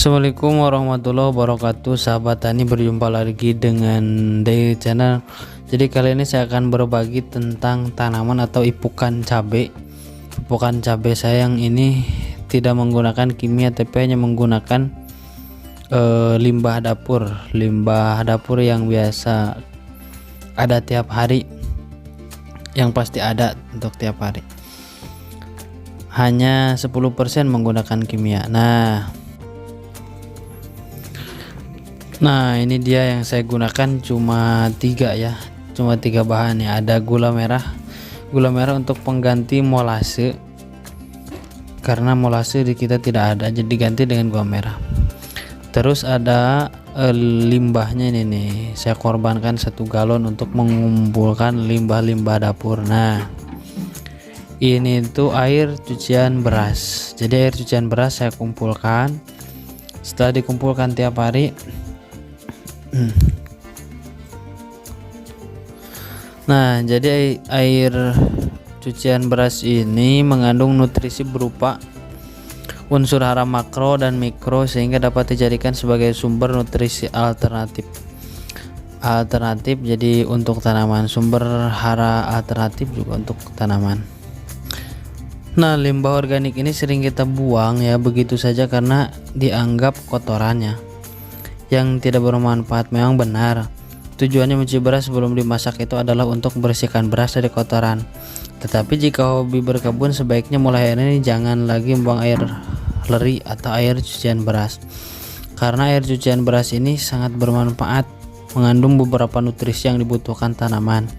Assalamualaikum warahmatullahi wabarakatuh, sahabat tani, berjumpa lagi dengan Daily Channel. Jadi kali ini saya akan berbagi tentang tanaman atau ipukan cabai. Ipukan cabai saya yang ini tidak menggunakan kimia, tapi hanya menggunakan limbah dapur yang biasa ada tiap hari, yang pasti ada untuk tiap hari. Hanya 10% menggunakan kimia. Nah ini dia yang saya gunakan, cuma tiga bahan ya. Ada gula merah untuk pengganti molase, karena molase di kita tidak ada, jadi ganti dengan gula merah. Terus ada limbahnya ini nih, saya korbankan 1 galon untuk mengumpulkan limbah dapur. Nah ini tuh air cucian beras, jadi air cucian beras saya kumpulkan. Setelah dikumpulkan tiap hari, nah jadi air cucian beras ini mengandung nutrisi berupa unsur hara makro dan mikro, sehingga dapat dijadikan sebagai sumber nutrisi alternatif. Jadi untuk tanaman, sumber hara alternatif juga untuk tanaman. Nah limbah organik ini sering kita buang ya begitu saja karena dianggap kotorannya yang tidak bermanfaat. Memang benar, tujuannya mencuci beras sebelum dimasak itu adalah untuk membersihkan beras dari kotoran. Tetapi jika hobi berkebun, sebaiknya mulai hari ini jangan lagi membuang air leri atau air cucian beras, karena air cucian beras ini sangat bermanfaat, mengandung beberapa nutrisi yang dibutuhkan tanaman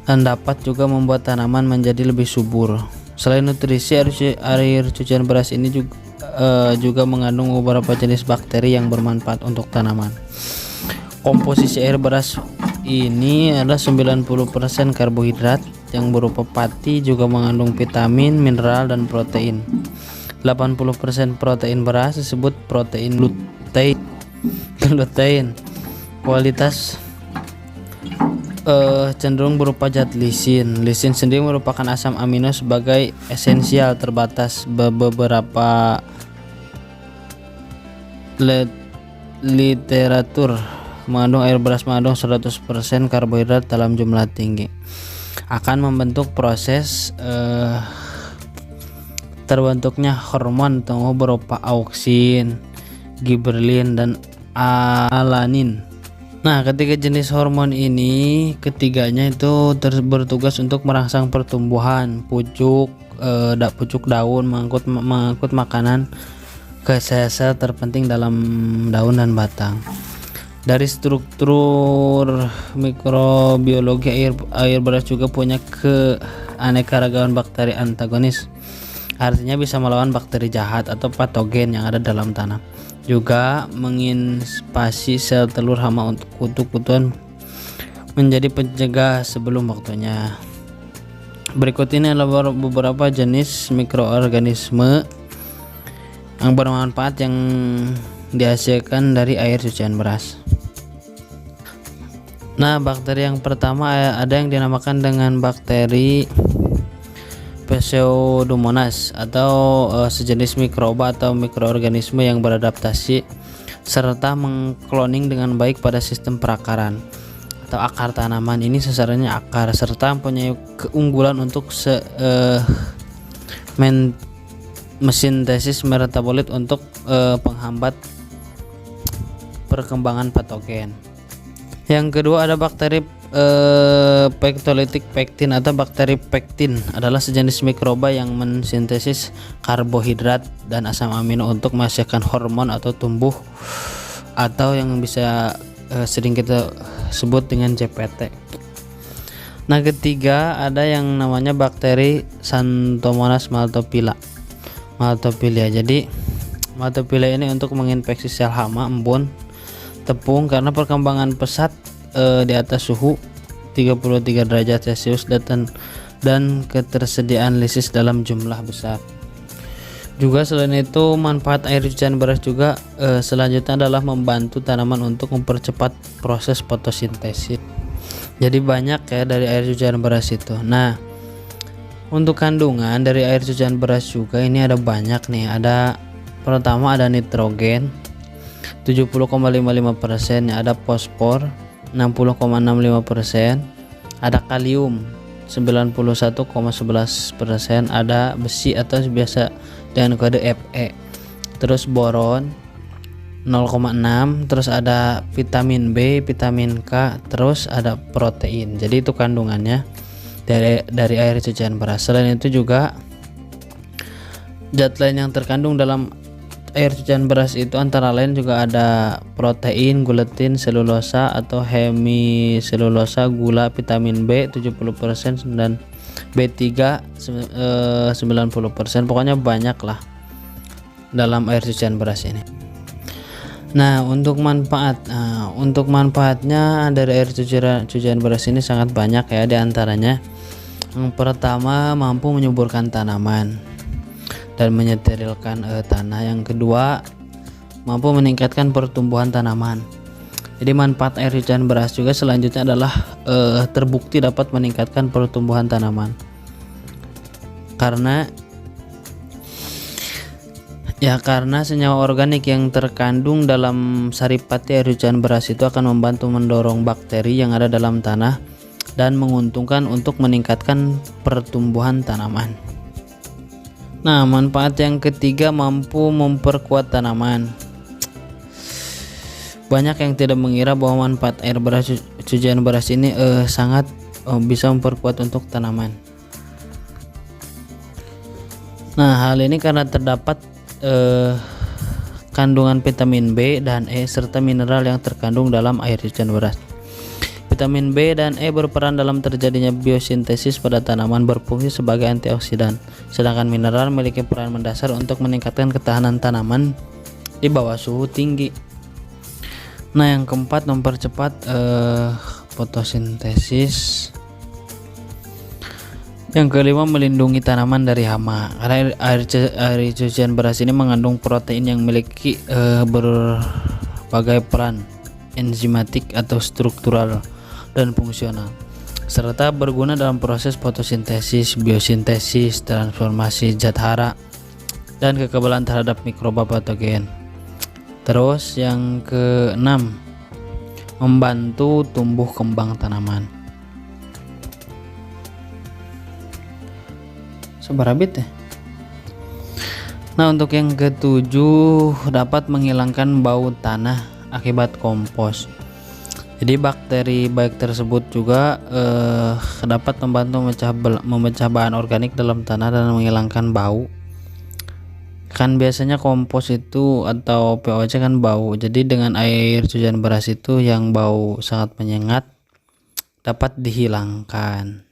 dan dapat juga membuat tanaman menjadi lebih subur. Selain nutrisi, air cucian beras ini juga mengandung beberapa jenis bakteri yang bermanfaat untuk tanaman. Komposisi air beras ini adalah 90% karbohidrat yang berupa pati, juga mengandung vitamin, mineral, dan protein. 80% protein beras disebut protein lutein. Kualitas cenderung berupa zat lisin. Lisin sendiri merupakan asam amino sebagai esensial terbatas. Beberapa literatur mengandung air beras mengandung 100% karbohidrat dalam jumlah tinggi, akan membentuk proses terbentuknya hormon tumbuh berupa auksin, giberelin, dan alanin. Nah ketiga jenis hormon ini, ketiganya itu bertugas untuk merangsang pertumbuhan pucuk daun, mengangkut makanan ke sel-sel terpenting dalam daun dan batang. Dari struktur mikrobiologi, air beras juga punya keanekaragaman bakteri antagonis, artinya bisa melawan bakteri jahat atau patogen yang ada dalam tanah. Juga menginspirasi sel telur hama untuk kutu-kutuan menjadi pencegah sebelum waktunya. Berikut ini adalah beberapa jenis mikroorganisme yang bermanfaat yang dihasilkan dari air cucian beras. Nah bakteri yang pertama ada yang dinamakan dengan bakteri Pseudomonas, atau sejenis mikroba atau mikroorganisme yang beradaptasi serta mengkloning dengan baik pada sistem perakaran atau akar tanaman. Ini sasarannya akar, serta mempunyai keunggulan untuk mesintesis metabolit untuk penghambat perkembangan patogen. Yang kedua ada bakteri pectolytic pektin atau bakteri pektin, adalah sejenis mikroba yang mensintesis karbohidrat dan asam amino untuk menghasilkan hormon atau tumbuh, atau yang bisa sering kita sebut dengan CPT. Nah ketiga ada yang namanya bakteri Xanthomonas maltophilia. Jadi maltophilia ini untuk menginfeksi sel hama, embun, tepung, karena perkembangan pesat di atas suhu 33 derajat Celcius dan ketersediaan lisis dalam jumlah besar. Juga selain itu, manfaat air cucian beras juga selanjutnya adalah membantu tanaman untuk mempercepat proses fotosintesis. Jadi banyak ya dari air cucian beras itu. Nah untuk kandungan dari air cucian beras juga ini ada banyak nih, ada Pertama ada nitrogen 70,55%, ada fosfor 60,65%, ada kalium 91,11%, ada besi atau biasa dengan kode Fe, terus boron 0,6, terus ada vitamin B, vitamin K, terus ada protein. Jadi itu kandungannya dari air cucian beras. Selain itu juga zat lain yang terkandung dalam air cucian beras itu antara lain juga ada protein, glutin, selulosa atau hemiselulosa, gula, vitamin B 70% dan B3 90%. Pokoknya banyak lah dalam air cucian beras ini. Nah, untuk manfaatnya dari air cucian beras ini sangat banyak ya. Di antaranya yang pertama, mampu menyuburkan tanaman dan menyeterilkan tanah. Yang kedua, mampu meningkatkan pertumbuhan tanaman. Jadi manfaat air cucian beras juga selanjutnya adalah terbukti dapat meningkatkan pertumbuhan tanaman, karena senyawa organik yang terkandung dalam saripati air cucian beras itu akan membantu mendorong bakteri yang ada dalam tanah dan menguntungkan untuk meningkatkan pertumbuhan tanaman. Nah, manfaat yang ketiga, mampu memperkuat tanaman. Banyak yang tidak mengira bahwa manfaat air cucian beras ini sangat bisa memperkuat untuk tanaman. Nah, hal ini karena terdapat kandungan vitamin B dan E serta mineral yang terkandung dalam air cucian beras. Vitamin B dan E berperan dalam terjadinya biosintesis pada tanaman, berfungsi sebagai antioksidan, sedangkan mineral memiliki peran mendasar untuk meningkatkan ketahanan tanaman di bawah suhu tinggi. Nah, yang keempat, mempercepat fotosintesis. Yang kelima, melindungi tanaman dari hama. Karena air cucian beras ini mengandung protein yang memiliki berbagai peran enzimatik atau struktural dan fungsional, serta berguna dalam proses fotosintesis, biosintesis, transformasi zat hara, dan kekebalan terhadap mikroba patogen. Terus yang keenam, membantu tumbuh kembang tanaman. Seberabit ya. Nah, untuk yang ketujuh, dapat menghilangkan bau tanah akibat kompos. Jadi bakteri baik tersebut juga dapat membantu memecah bahan organik dalam tanah dan menghilangkan bau. Kan biasanya kompos itu atau POC kan bau. Jadi dengan air cucian beras itu yang bau sangat menyengat dapat dihilangkan.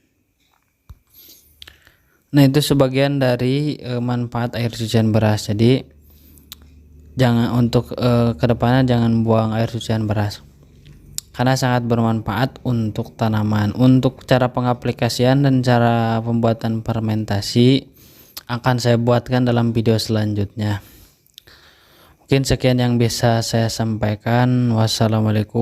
Nah, itu sebagian dari manfaat air cucian beras. Jadi jangan untuk kedepannya jangan buang air cucian beras, karena sangat bermanfaat untuk tanaman. Untuk cara pengaplikasian dan cara pembuatan fermentasi akan saya buatkan dalam video selanjutnya. Mungkin sekian yang bisa saya sampaikan. Wassalamualaikum.